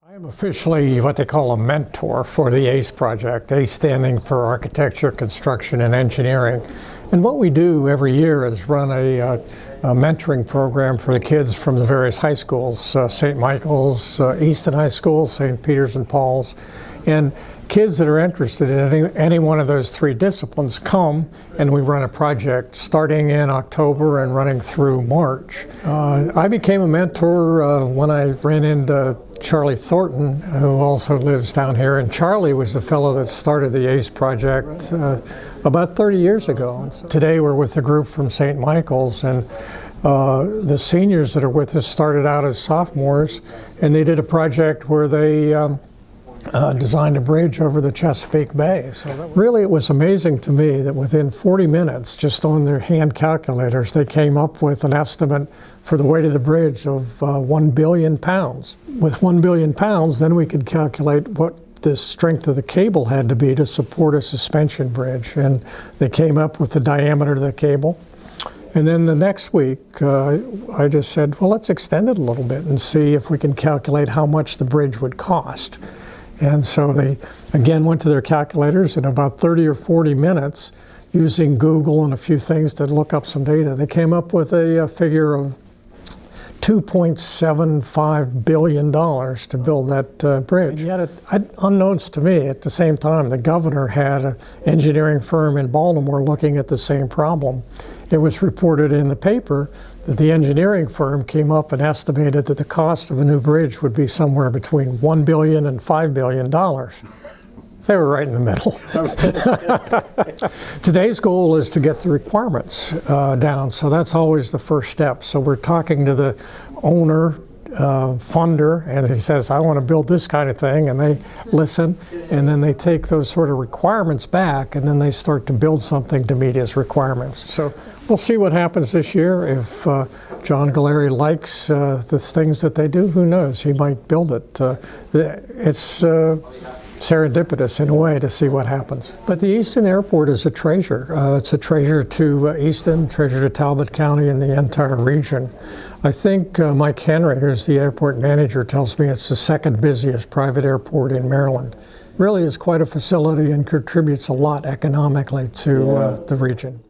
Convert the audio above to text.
I am officially what they call a mentor for the ACE project, ACE standing for Architecture, Construction, and Engineering. And what we do every year is run a mentoring program for the kids from the various high schools, St. Michael's, Easton High School, St. Peter's and Paul's. And kids that are interested in any one of those three disciplines come, and we run a project starting in October and running through March. I became a mentor when I ran into Charlie Thornton, who also lives down here, and Charlie was the fellow that started the ACE project about 30 years ago. Today we're with a group from St. Michael's, and the seniors that are with us started out as sophomores, and they did a project where they designed a bridge over the Chesapeake Bay. So really it was amazing to me that within 40 minutes, just on their hand calculators, they came up with an estimate for the weight of the bridge of 1 billion pounds. With 1 billion pounds, then we could calculate what the strength of the cable had to be to support a suspension bridge. And they came up with the diameter of the cable. And then the next week, I just said, well, let's extend it a little bit and see if we can calculate how much the bridge would cost. And so they, again, went to their calculators in about 30 or 40 minutes, using Google and a few things to look up some data. They came up with a figure of $2.75 billion to build that bridge. And yet, unbeknownst to me, at the same time, the governor had an engineering firm in Baltimore looking at the same problem. It was reported in the paper that the engineering firm came up and estimated that the cost of a new bridge would be somewhere between $1 billion and $5 billion. They were right in the middle. Today's goal is to get the requirements down, so that's always the first step. So we're talking to the owner, funder, and he says, I want to build this kind of thing, and they listen, and then they take those sort of requirements back, and then they start to build something to meet his requirements. So we'll see what happens this year. If John Galdieri likes the things that they do, who knows, he might build it. It's serendipitous in a way to see what happens. But the Easton Airport is a treasure. It's a treasure to Easton, treasure to Talbot County and the entire region. I think Mike Henry, who's the airport manager, tells me it's the second busiest private airport in Maryland. Really is quite a facility and contributes a lot economically to the region.